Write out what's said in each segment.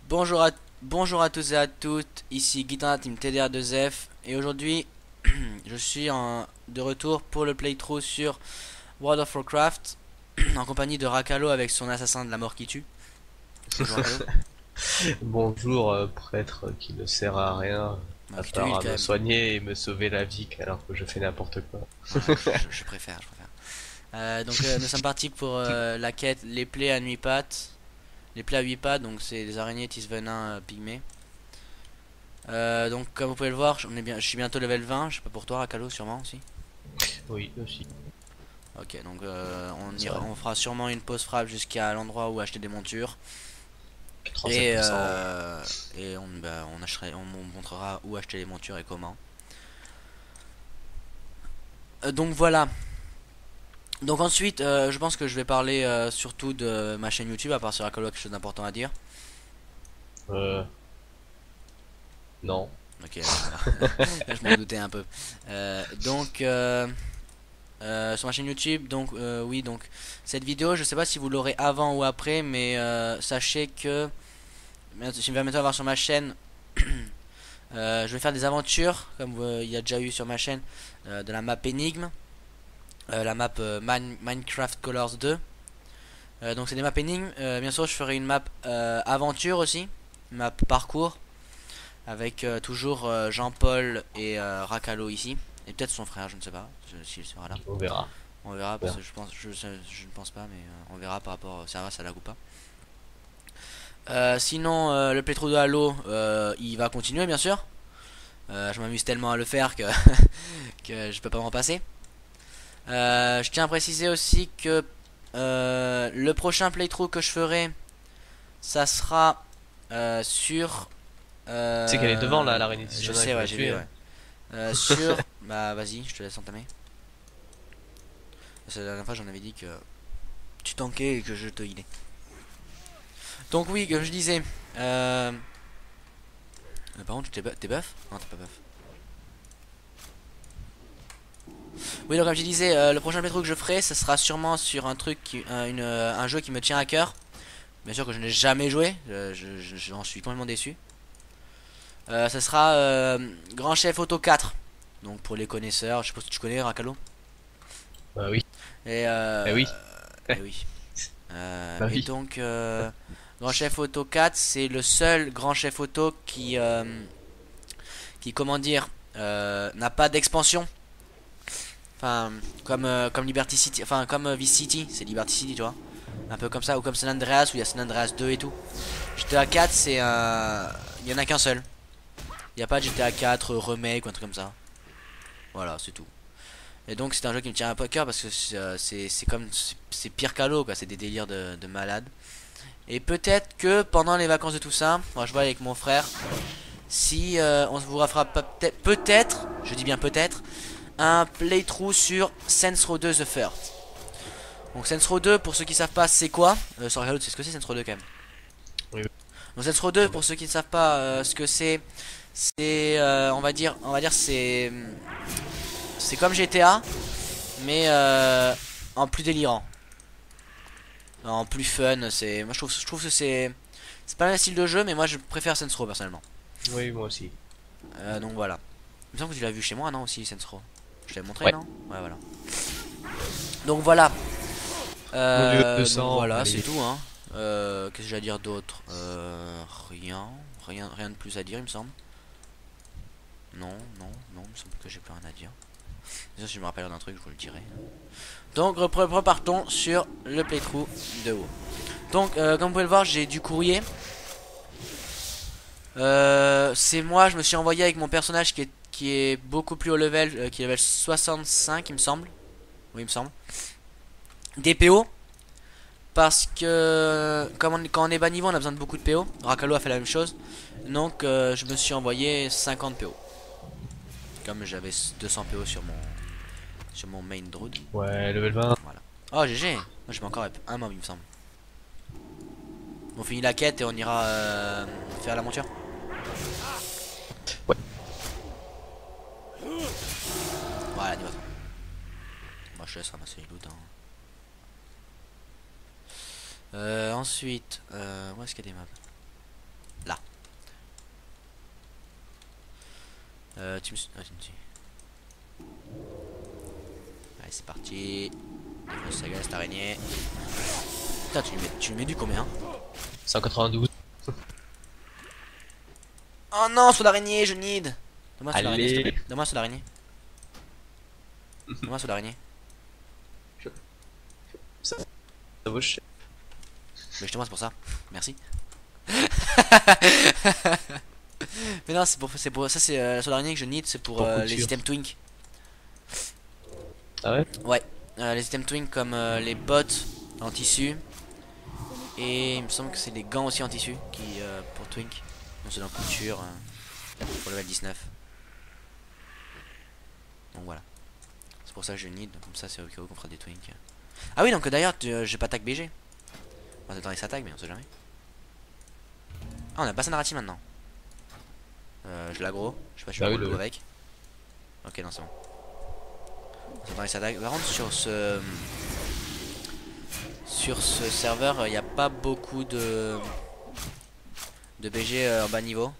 Bonjour à tous et à toutes, ici Guy dans la team TDR2F et aujourd'hui je suis de retour pour le playthrough sur World of Warcraft en compagnie de Rakalo avec son assassin de la mort qui tue. Bonjour Rakalo. Bonjour, prêtre qui ne sert à rien Bon, à qui te part heal à quand me même. soigner et me sauver la vie alors que je fais n'importe quoi. Ouais, je préfère, je préfère. Nous sommes partis pour la quête les plaies à 8 pattes. Les plaies à 8 pattes, donc c'est des araignées tisvenin pygmées. Donc comme vous pouvez le voir, je suis bientôt level 20, je sais pas pour toi Rakalo sûrement aussi. Oui, aussi. Ok, donc C'est vrai. on fera sûrement une pause frappe jusqu'à l'endroit où acheter des montures. Et, 87%. euh, et on montrera où acheter les montures et comment. Donc voilà. Donc ensuite, je pense que je vais parler surtout de ma chaîne YouTube, à part sur Akalo quelque chose d'important à dire. Euh, non. Ok, d'accord. Je m'en doutais un peu. Donc sur ma chaîne YouTube, donc oui, donc cette vidéo, je sais pas si vous l'aurez avant ou après, mais sachez que je vais bientôt avoir sur ma chaîne. Je vais faire des aventures, comme il y a déjà eu sur ma chaîne, de la map énigme, la map Minecraft Colors 2. Donc c'est des maps énigmes. Bien sûr, je ferai une map aventure aussi, une map parcours, avec toujours Jean-Paul et Rakalo ici. Et peut-être son frère, je ne sais pas s'il sera là. On verra. On verra, On parce verra. que je ne pense pas, mais on verra par rapport au serveur, ça lag ou pas. Sinon, le playthrough de Halo, il va continuer, bien sûr. Je m'amuse tellement à le faire que, que je peux pas m'en passer. Je tiens à préciser aussi que le prochain playthrough que je ferai, ça sera sur. Tu sais qu'elle est devant là, l'araignée Je Tisana, il sais, faut ouais, la j'ai tuer, vu, hein. ouais. Sur. Bah, vas-y, je te laisse entamer. Parce que la dernière fois, j'en avais dit que tu tankais et que je te healais. Donc, oui, comme je disais. Par contre, t'es buff? Non, t'es pas buff. Oui, donc comme je disais, le prochain playthrough que je ferai, ça sera sûrement sur un truc, un jeu qui me tient à cœur. Bien sûr que je n'ai jamais joué, j'en suis complètement déçu. Ça sera Grand Chef Auto 4. Donc pour les connaisseurs, je sais pas si tu connais Rakalo. Bah oui. Et, Bah oui. et oui. Bah Et oui. donc Grand Chef Auto 4, c'est le seul Grand Chef Auto qui comment dire, n'a pas d'expansion. Enfin, comme Liberty City, enfin comme Vice City, c'est Liberty City, tu vois. Un peu comme ça, ou comme San Andreas, où il y a San Andreas 2 et tout. GTA 4, c'est un. Il y en a qu'un seul. Il n'y a pas de GTA 4 remake ou un truc comme ça. Voilà, c'est tout. Et donc, c'est un jeu qui me tient un peu à cœur parce que c'est comme. C'est pire qu'Halo, quoi. C'est des délires de malade. Et peut-être que pendant les vacances de tout ça, moi je vois avec mon frère, si on vous refera peut-être, je dis bien peut-être, un playthrough sur Saints Row 2 The First. Donc Saints Row 2, pour ceux qui savent pas, c'est quoi Sur Halo, c'est ce que c'est Saints Row 2 quand même. Oui, oui. Donc Saints Row 2, Ah pour bah. ceux qui ne savent pas ce que c'est, on va dire c'est comme GTA, mais en plus délirant, en plus fun. C'est, moi je trouve que c'est pas le même style de jeu, mais moi je préfère Saints Row personnellement. Oui, moi aussi. Donc voilà. Il me semble que tu l'as vu chez moi, non aussi Saints Row. Je t'avais montré, Ouais. non? Ouais, voilà. Donc voilà. Mon dieu, Donc 200, voilà, c'est allez. tout, hein. Qu'est-ce que j'ai à dire d'autre? Rien de plus à dire, il me semble. Non, non, non, il me semble que j'ai plus rien à dire. Déjà, si je me rappelle d'un truc, je vous le dirai. Donc, repartons sur le playthrough de WoW. Donc, comme vous pouvez le voir, j'ai du courrier. C'est moi, je me suis envoyé avec mon personnage qui est beaucoup plus haut level, qui est level 65, il me semble. Oui, il me semble. Des PO. Parce que quand on est bas niveau, on a besoin de beaucoup de PO. Rakalo a fait la même chose. Donc, je me suis envoyé 50 PO. Comme j'avais 200 PO sur mon main druid. Ouais, level 20. Voilà. Oh, GG. Moi, je mets encore un mob, il me semble. On finit la quête et on ira faire la monture. Ouais. Voilà, dis-moi. Moi, je laisse ramasser les loot. Hein. Ensuite, où est-ce qu'il y a des maps? tu me suis. Allez, c'est parti. Défonce sa gueule, cette araignée. Putain, tu lui mets du combien? 192. Oh non, sur l'araignée, je need. Donne-moi sur l'araignée, s'il te Allez. plaît. Donne-moi sur l'araignée. Donne-moi sur l'araignée. Ça vaut cher. Mais justement, c'est pour ça. Merci. Mais non, c'est pour ça, c'est sur l'araignée que je need, c'est pour Pour les couture. items twink. Ah ouais? Ouais, les items twink comme les bottes en tissu. Et il me semble que c'est les gants aussi en tissu qui pour twink. Donc c'est dans couture pour level 19. Donc voilà. C'est pour ça que je need, donc comme ça c'est ok qu'on fera des twink. Ah oui, donc d'ailleurs j'ai pas tag BG. On va attendre sa tag mais on sait jamais. Ah, on a pas narrative maintenant. Je l'aggro, je sais pas si je Bah peux oui, le le- avec. Ok, non, c'est bon. On s'attend sa tag. Par contre, sur ce serveur, il n'y a pas beaucoup de BG en bas niveau.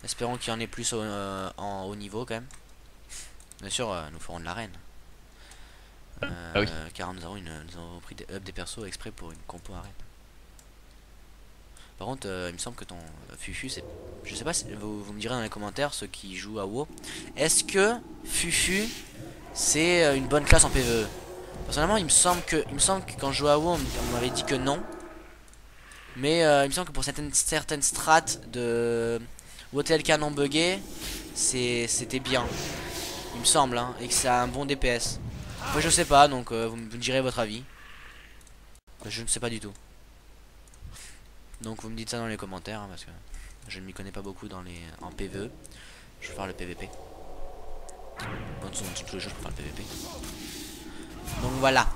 Espérons qu'il y en ait plus en haut niveau quand même. Bien sûr, nous ferons de l'arène. Ah oui. Car nous avons pris des up des persos exprès pour une compo arène. Par contre, il me semble que ton Fufu, c'est. Je sais pas si vous me direz dans les commentaires, ceux qui jouent à WoW. Est-ce que Fufu c'est une bonne classe en PvE? Personnellement, il me semble que quand je jouais à WoW, on m'avait dit que non. Mais il me semble que pour certaines strats de WoTLK non buggé, c'était bien. Il me semble, hein, et que ça a un bon DPS. Moi je sais pas, donc vous me direz votre avis. Je ne sais pas du tout. Donc vous me dites ça dans les commentaires, hein, parce que je ne m'y connais pas beaucoup en PvE. Je vais faire le PvP. Bon, dans tout le jeu, je peux faire le PvP. Donc voilà.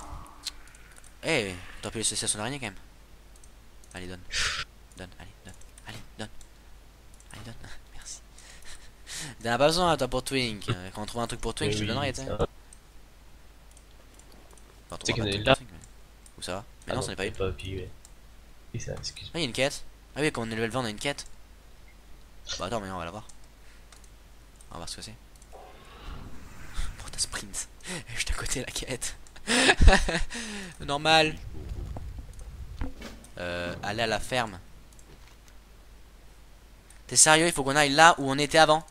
Eh, t'as pu laisser son araignée quand même. Allez, donne. Donne, allez, donne. Allez, donne. Allez, donne. Merci. T'en as pas besoin, toi, pour Twink. Quand on trouve un truc pour Twink, Mais je te oui, donnerai, tu sais. ça va. Enfin, on C'est trouvera qu'il pas y en de a truc là. pour Twink, mais. Où ça va? Mais Ah non, c'en est pas une. pas puis, ouais. Oui, ça, excuse-moi. Ah, il y a une quête. Ah oui, quand on est level 20, on a une quête. Bah attends, mais on va la voir. On va voir ce que c'est. Pour ta sprint. Juste à côté la quête. Normal. Aller à la ferme. T'es sérieux? Il faut qu'on aille là où on était avant?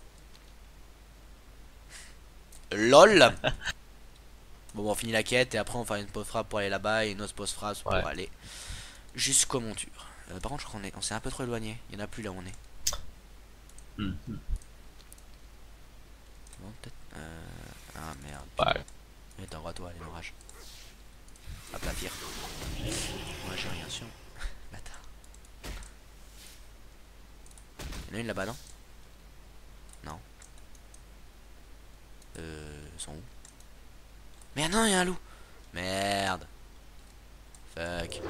LOL. Bon, on finit la quête et après on fera une pause frappe pour aller là-bas et une autre pause frappe pour Ouais. aller jusqu'aux montures. Par contre, je crois qu'on s'est un peu trop éloigné. Il y en a plus là où on est. Mhm. Bon, peut-être. Ah merde. Ouais. Il est en droit, toi, allez, l'orage. Hop la pire. Moi j'ai rien sur. Bâtard. Il y en a une là-bas, non? Non. Ils sont où? Merde, non, il y a un loup. Merde. Fuck.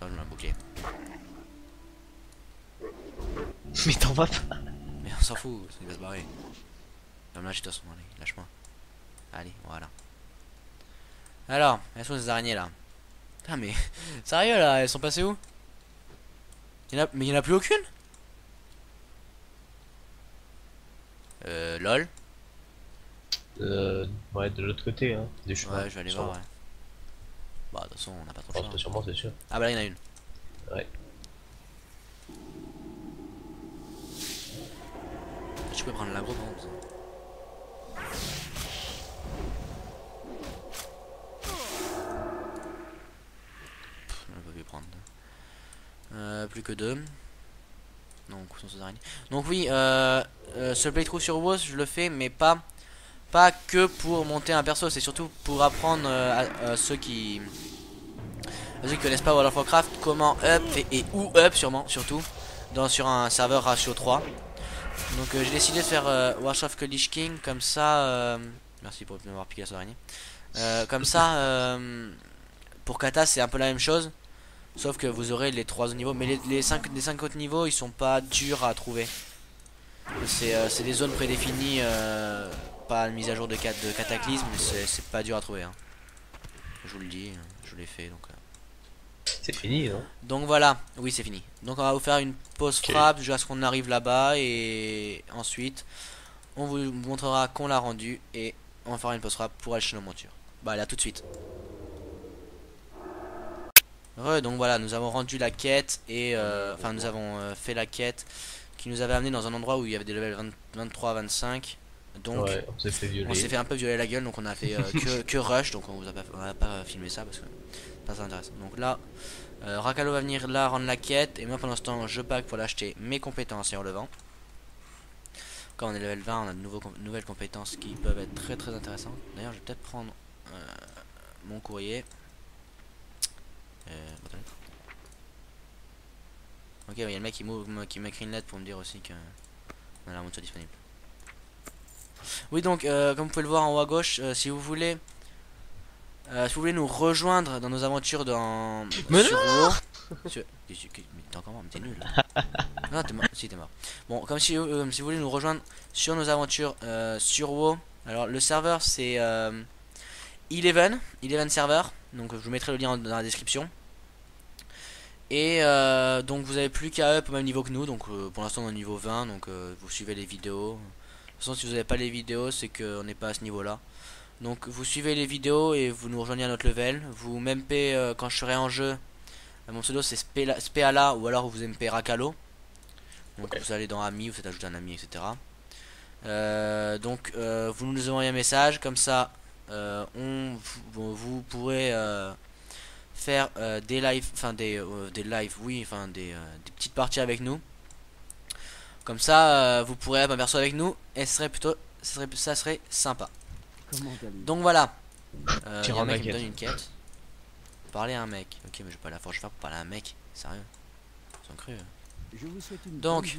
Je mets un bouclier. Mais t'en vas pas. Mais on s'en fout, il va se barrer. Non, mais là, j'ai de toute façon, allez, lâche-moi. Allez, voilà. Alors, elles sont ces araignées là. Putain, mais sérieux là, elles sont passées où? Mais il y en a plus aucune? Lol. Ouais, de l'autre côté, hein. Des chemins. Ouais, je vais aller voir, ouais. Bah, de toute façon, on n'a pas trop le choix. Sûrement, c'est sûr. Ah, bah là, il y en a une. Ouais. Tu peux prendre l'agro par contre. On va pas pu prendre. Plus que deux. Donc, où sont ces araignées? Donc, oui, ce playthrough sur WoW, je le fais, mais pas que pour monter un perso, c'est surtout pour apprendre à ceux qui connaissent pas World of Warcraft comment up et où up sûrement, surtout sur un serveur ratio 3. Donc j'ai décidé de faire Warcraft que Lich King comme ça. Merci pour m'avoir piqué la seule araignée. Comme ça, pour Kata c'est un peu la même chose, sauf que vous aurez les 3 autres niveaux, mais les 5 autres niveaux ils sont pas durs à trouver. C'est des zones prédéfinies, pas une mise à jour de cataclysme, mais c'est pas dur à trouver. Hein. Je vous le dis, je l'ai fait donc. C'est fini, non? Donc voilà, oui c'est fini. Donc on va vous faire une pause Ok. frappe jusqu'à ce qu'on arrive là-bas et ensuite on vous montrera qu'on l'a rendu et on fera une pause frappe pour aller chez nos montures. Bah là tout de suite. Donc voilà, nous avons rendu la quête et enfin nous avons fait la quête qui nous avait amené dans un endroit où il y avait des levels 23-25. Donc Ouais, on s'est fait on s'est violer. fait un peu violer la gueule, donc on a fait que rush, donc on a pas filmé ça parce que pas ça intéressant. Donc là, Rakalo va venir là rendre la quête et moi pendant ce temps je pack pour l'acheter mes compétences et en levant. Quand on est level 20, on a de nouvelles compétences qui peuvent être très intéressantes. D'ailleurs, je vais peut-être prendre mon courrier. Boîte aux lettres. Ok, il y a le mec qui m'écrit une lettre pour me dire aussi que on a la monture disponible. Oui, donc, comme vous pouvez le voir en haut à gauche, si vous voulez nous rejoindre dans nos aventures Mais sur non! WoW, mais t'es encore mort, mais t'es nul. Non, t'es mort, si t'es mort. Bon, si vous voulez nous rejoindre sur nos aventures sur WoW, alors le serveur c'est Eleven server, donc je vous mettrai le lien dans la description. Et donc vous avez plus qu'à up au même niveau que nous, donc pour l'instant on est au niveau 20, donc vous suivez les vidéos. De toute façon si vous n'avez pas les vidéos c'est qu'on n'est pas à ce niveau là. Donc vous suivez les vidéos et vous nous rejoignez à notre level. Vous m'MP quand je serai en jeu. Mon pseudo c'est Speala ou alors vous MP Rakalo. Donc Ouais. vous allez dans Amis, vous faites ajouter un ami, etc. Vous nous envoyez un message, comme ça vous pourrez faire des lives, enfin des lives, oui, enfin des petites parties avec nous. Comme ça vous pourrez m'apercevoir avec nous et ce serait plutôt, ça serait sympa. Donc voilà, il y a un Tirant de mec la qui me quête. donne une quête. Parler à un mec. Ok, mais je vais pas la forge faire pour parler à un mec. Sérieux, ils ont cru. Donc,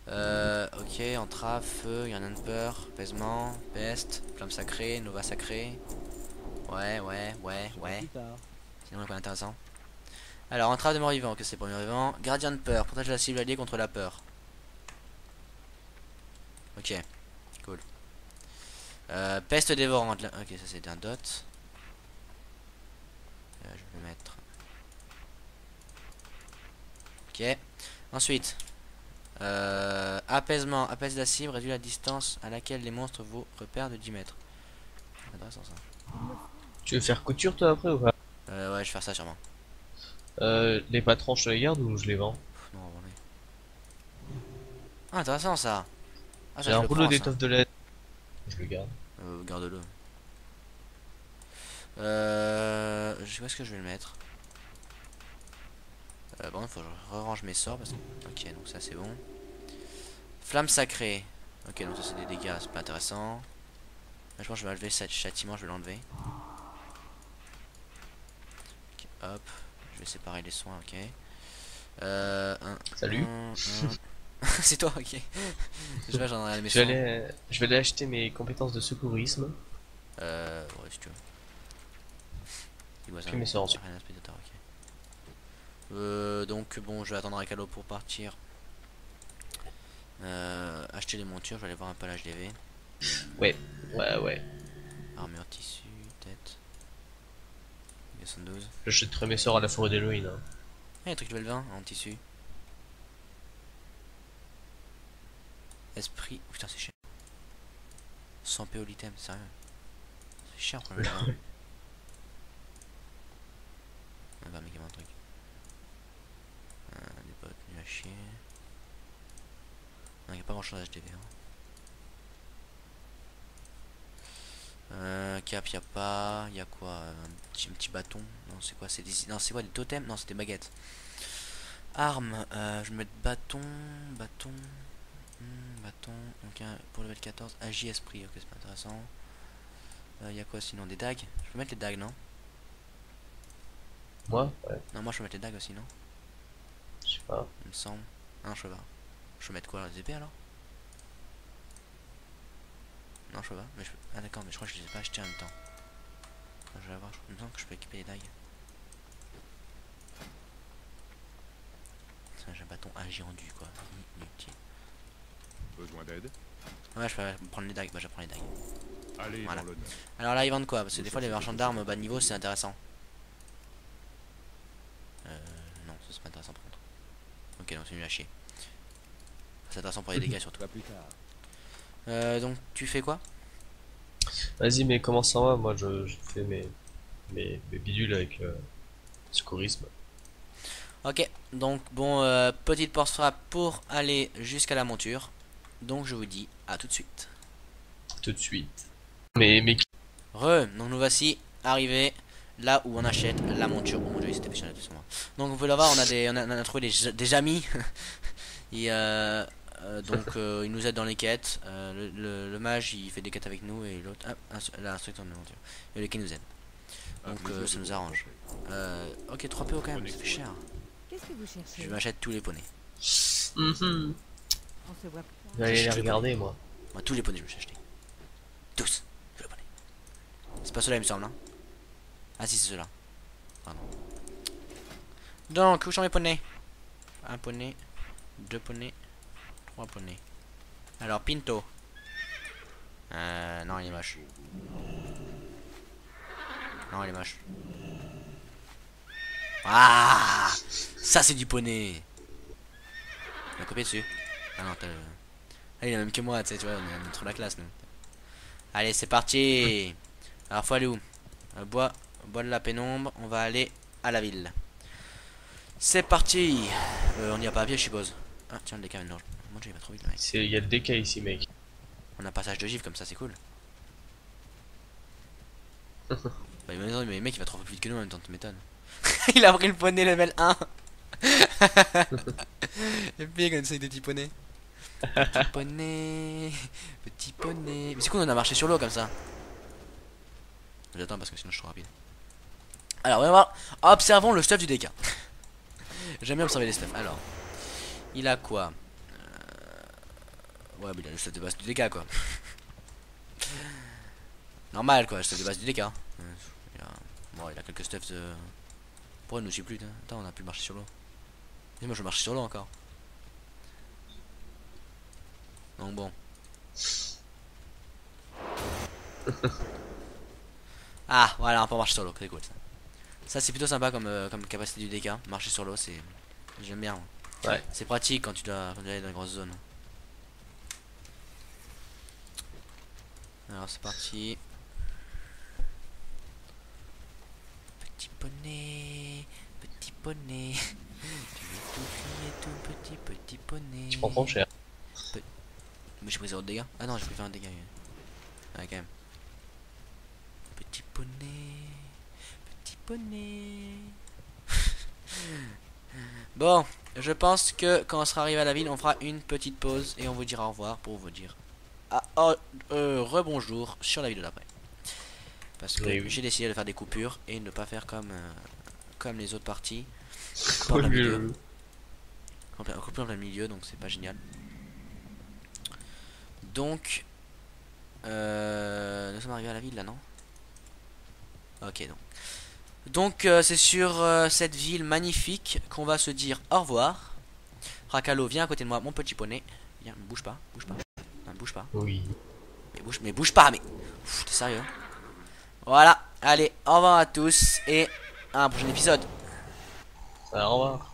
ok, entrave, feu, il y a un Hunter, apaisement, peste, flamme sacrée, nova sacrée. Ouais. Sinon, quoi intéressant. Alors, entrave de mort-vivant, que c'est pour mort-vivant. Gradient de peur, protège la cible alliée contre la peur. Ok, cool. Peste dévorante. Ok, ça c'est un dot. Je vais mettre. Ok. Ensuite, apaisement, apaise la cible, réduit la distance à laquelle les monstres vous repèrent de 10 mètres. Intéressant ça. Tu veux faire couture toi après ou pas? Ouais, je vais faire ça sûrement. Les patrons, je te les garde ou je les vends? Pff, non, on est. Ah, intéressant ça. Ah, ça J'ai je un le rouleau prends ça. d'étoffe de laine. Je le garde. Garde-le. Je sais pas ce que je vais le mettre. Bon, il faut que je range mes sorts parce que. Ok, donc ça c'est bon. Flamme sacrée. Ok, donc ça c'est des dégâts, c'est pas intéressant. Là, je pense que je vais enlever ce châtiment, je vais l'enlever. Ok, hop, je vais séparer les soins, ok. Salut. C'est toi, ok. Je vais j'en ai mes Je vais soins. je vais aller acheter mes compétences de secourisme. Ouais, si tu veux. Il doit ça. Puis mes sorts ensuite. Rien à spectateur, ok. Donc bon, je vais attendre un cadeau pour partir. Acheter les montures, je vais aller voir un peu l'HDV. Ouais. Ouais. Armure tissu, tête. 72. J'achèterai mes sorts à la forêt d'Halloween. Hein. Ah, il y a un truc level 20 en tissu. Esprit. Oh, putain, c'est cher. 100 PO l'item, sérieux. C'est cher pour le level 20. Ah bah, mec, il y a un truc. Des bottes, nul à chier. Non, il n'y a pas grand chose à HDV. Cap, y a pas. Y a quoi un petit bâton. Non, c'est quoi? Non, c'est quoi des totems? Non, c'est des baguettes. Armes. Je vais mettre bâton. Bâton. Donc, pour level 14. Agi esprit. Ok, c'est pas intéressant. Y a quoi sinon? Des dagues? Je peux mettre les dagues, non? Moi? Ouais. Non, moi je peux mettre les dagues aussi, non? Je sais pas. Il me semble. Ah, non, je peux pas. Je peux mettre quoi? Les épées alors? Non, je peux pas. Mais je peux. Ah, d'accord, mais je crois que je les ai pas achetés en même temps. Je vais avoir. Il me semble que je peux équiper les dagues. J'ai un bâton agi rendu quoi. Inutile. Besoin d'aide? Ouais, je peux prendre les dagues. Bah, j'apprends les dagues. Allez Voilà. dans l'honneur. Alors là, ils vendent quoi? Parce que des fois, les marchands d'armes bas niveau c'est intéressant. c'est pas intéressant par contre. Ok, donc c'est nul à chier. C'est intéressant pour les dégâts surtout. Pas plus tard. Donc tu fais quoi? Vas-y, mais comment ça va? Moi, je fais mes bidules avec le secourisme. Ok, donc bon, petite porte frappe pour aller jusqu'à la monture. Donc je vous dis à tout de suite. Tout de suite. Mais Donc nous voici arrivés là où on achète la monture. Oh mon dieu, c'était péché sur moi. Donc vous pouvez le voir, on a trouvé des amis. Et donc il nous aide dans les quêtes. Le mage il fait des quêtes avec nous et l'autre, l'instructeur de monture. Et le qui nous aide. Donc ça nous arrange. Ok, 3 PO quand même, ça fait cher. Qu'est-ce que vous cherchez? Je m'achète tous les poneys. On se voit plus tard. j'allais les Je- regarder, moi. Moi tous les poneys je me suis acheté. Tous les poneys. C'est pas ceux-là il me semble hein. Ah si c'est ceux-là. Pardon. Donc où sont mes poneys? Un poney, 2 poneys, 3 poneys. Alors Pinto. Non il est moche. Non il est moche. Ah, ça c'est du poney. Il m'a copié dessus. Ah non t'as le... Ah, il est même que moi, tu sais, tu vois, on est trop la classe nous. Allez c'est parti. Alors faut aller où? Bois de la pénombre, on va aller à la ville. C'est parti. On y a pas à pied je suppose. Ah tiens le décal non. Mon dieu il va trop vite le mec. Il y a le DK ici, mec. On a un passage de gifle comme ça c'est cool. Bah mais le mec il va trop plus vite que nous en même temps, tu m'étonnes. Il a pris le poney level 1. Et puis comme ça avec des petits poneys. Petit poney. Petit poney. Mais c'est cool on a marché sur l'eau comme ça. J'attends parce que sinon je suis trop rapide. Alors on va voir. Observons le stuff du DK. J'aime bien observer les stuffs. Alors. Il a quoi? Ouais, mais il a le stuff de base du DK quoi. Normal quoi, le stuff de base du DK. Bon, il a quelques stuffs de. Pourquoi il nous suit plus? Attends, on a pu marcher sur l'eau. Et moi je marche sur l'eau encore. Donc bon. Ah, voilà, on peut marcher sur l'eau, c'est cool ça. Ça c'est plutôt sympa comme capacité du DK. Marcher sur l'eau, c'est. J'aime bien. Ouais. C'est pratique quand tu dois aller dans les grosses zones. Alors c'est parti. Petit poney, petit poney. Tu veux tout crier tout petit poney. Tu prends ton cher. Mais j'ai pris 0 de dégâts. Ah non, j'ai pris 20 de dégâts. Ouais, quand même. Petit poney. Petit poney. Bon, je pense que quand on sera arrivé à la ville, on fera une petite pause et on vous dira au revoir pour vous dire rebonjour sur la vidéo d'après. Parce que Oui. j'ai décidé de faire des coupures et ne pas faire comme les autres parties. Couper en plein milieu. Couper en plein milieu, donc c'est pas génial. Donc, nous sommes arrivés à la ville là, non? Ok, donc c'est sur cette ville magnifique qu'on va se dire au revoir. Rakalo, viens à côté de moi, mon petit poney. Viens, bouge pas, bouge pas. Non, bouge pas. Oui. Mais bouge pas, mais. T'es sérieux? Voilà, allez, au revoir à tous et à un prochain épisode. Au revoir.